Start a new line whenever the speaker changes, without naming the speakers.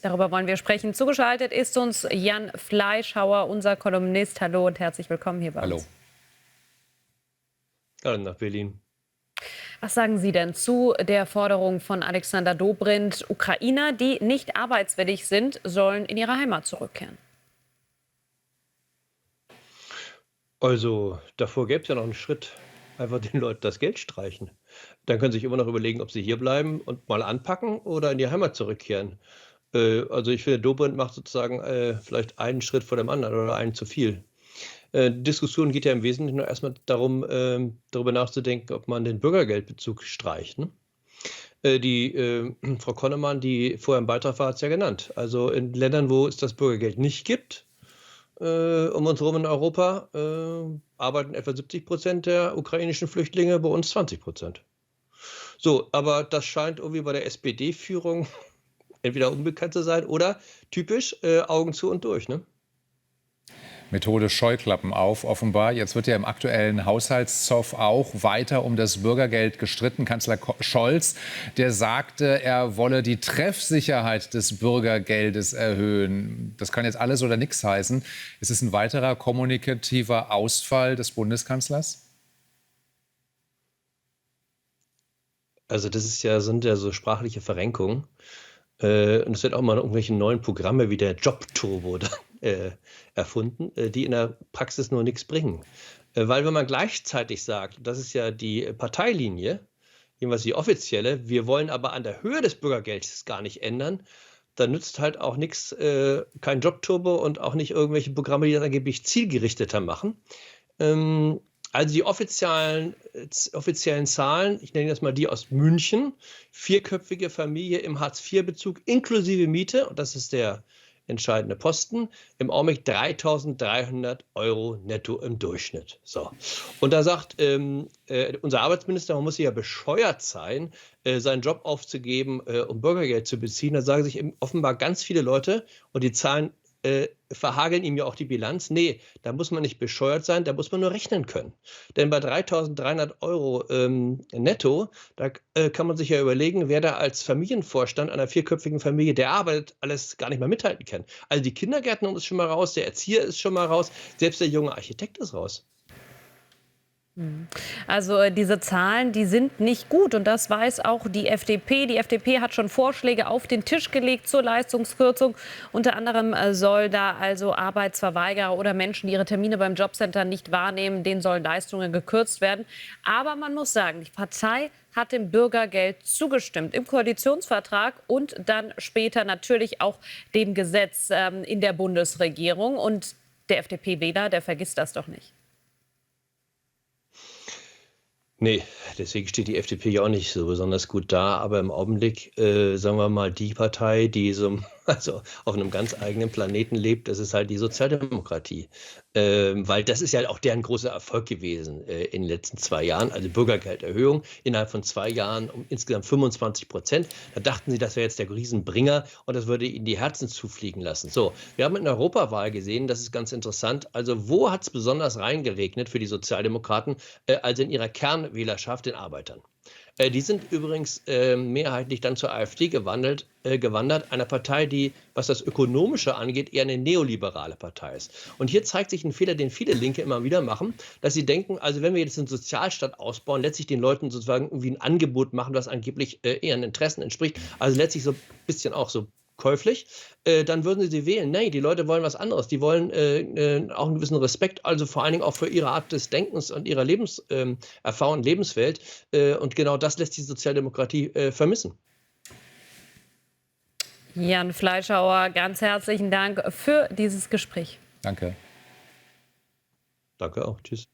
Darüber wollen wir sprechen. Zugeschaltet ist uns Jan Fleischhauer, unser Kolumnist. Hallo und herzlich willkommen hier bei uns.
Hallo nach Berlin.
Was sagen Sie denn zu der Forderung von Alexander Dobrindt, Ukrainer, die nicht arbeitswillig sind, sollen in ihre Heimat zurückkehren?
Also, davor gäbe es ja noch einen Schritt, einfach den Leuten das Geld streichen. Dann können sie sich immer noch überlegen, ob sie hierbleiben und mal anpacken oder in die Heimat zurückkehren. Also, ich finde, Dobrindt macht sozusagen, vielleicht einen Schritt vor dem anderen oder einen zu viel. Die Diskussion geht ja im Wesentlichen nur erst darum, darüber nachzudenken, ob man den Bürgergeldbezug streicht, ne? Frau Konnemann, die vorher im Beitrag war, hat's ja genannt. Also, in Ländern, wo es das Bürgergeld nicht gibt, um uns herum in Europa, arbeiten etwa 70% der ukrainischen Flüchtlinge, bei uns 20%. So, aber das scheint irgendwie bei der SPD-Führung entweder unbekannt zu sein oder typisch, Augen zu und durch, ne?
Methode Scheuklappen auf, offenbar. Jetzt wird ja im aktuellen Haushaltszoff auch weiter um das Bürgergeld gestritten. Kanzler Scholz, der sagte, er wolle die Treffsicherheit des Bürgergeldes erhöhen. Das kann jetzt alles oder nichts heißen. Ist es ein weiterer kommunikativer Ausfall des Bundeskanzlers?
Also sind ja so sprachliche Verrenkungen. Und es wird auch mal irgendwelche neuen Programme wie der Jobturbo erfunden, die in der Praxis nur nichts bringen. Weil wenn man gleichzeitig sagt, das ist ja die Parteilinie, jedenfalls die offizielle, wir wollen aber an der Höhe des Bürgergelds gar nicht ändern, dann nützt halt auch nichts, kein Jobturbo und auch nicht irgendwelche Programme, die das angeblich zielgerichteter machen. Also die offiziellen Zahlen, ich nenne jetzt mal die aus München, vierköpfige Familie im Hartz-IV-Bezug inklusive Miete, und das ist der entscheidende Posten, im Augenblick 3.300 € netto im Durchschnitt. So. Und da sagt unser Arbeitsminister, man muss ja bescheuert sein, seinen Job aufzugeben, um Bürgergeld zu beziehen. Da sagen sich offenbar ganz viele Leute, und die Zahlen verhageln ihm ja auch die Bilanz. Nee, da muss man nicht bescheuert sein, da muss man nur rechnen können. Denn bei 3.300 € netto, da kann man sich ja überlegen, wer da als Familienvorstand einer vierköpfigen Familie, der arbeitet, alles gar nicht mehr mithalten kann. Also die Kindergärtnerin ist schon mal raus, der Erzieher ist schon mal raus, selbst der junge Architekt ist raus.
Also diese Zahlen, die sind nicht gut, und das weiß auch die FDP. Die FDP hat schon Vorschläge auf den Tisch gelegt zur Leistungskürzung. Unter anderem soll da also Arbeitsverweigerer oder Menschen, die ihre Termine beim Jobcenter nicht wahrnehmen, denen sollen Leistungen gekürzt werden. Aber man muss sagen, die Partei hat dem Bürgergeld zugestimmt im Koalitionsvertrag und dann später natürlich auch dem Gesetz in der Bundesregierung. Und der FDP-Wähler, der vergisst das doch nicht.
Nee, deswegen steht die FDP ja auch nicht so besonders gut da. Aber im Augenblick, sagen wir mal, die Partei, die also auf einem ganz eigenen Planeten lebt, das ist halt die Sozialdemokratie. Weil das ist ja auch deren großer Erfolg gewesen in den letzten 2 Jahren. Also Bürgergelderhöhung innerhalb von 2 Jahren um insgesamt 25%. Da dachten sie, das wäre jetzt der Riesenbringer und das würde ihnen die Herzen zufliegen lassen. So, wir haben in der Europawahl gesehen, das ist ganz interessant. Also wo hat es besonders reingeregnet für die Sozialdemokraten? Also in ihrer Kernwählerschaft, den Arbeitern. Die sind übrigens mehrheitlich dann zur AfD gewandert, einer Partei, die, was das Ökonomische angeht, eher eine neoliberale Partei ist. Und hier zeigt sich ein Fehler, den viele Linke immer wieder machen, dass sie denken, also wenn wir jetzt den Sozialstaat ausbauen, letztlich den Leuten sozusagen irgendwie ein Angebot machen, das angeblich ihren Interessen entspricht, also letztlich so ein bisschen auch so käuflich, dann würden sie wählen. Nein, die Leute wollen was anderes. Die wollen auch einen gewissen Respekt, also vor allen Dingen auch für ihre Art des Denkens und ihrer Lebenserfahrung, Lebenswelt. Und genau das lässt die Sozialdemokratie vermissen.
Jan Fleischhauer, ganz herzlichen Dank für dieses Gespräch.
Danke.
Danke auch. Tschüss.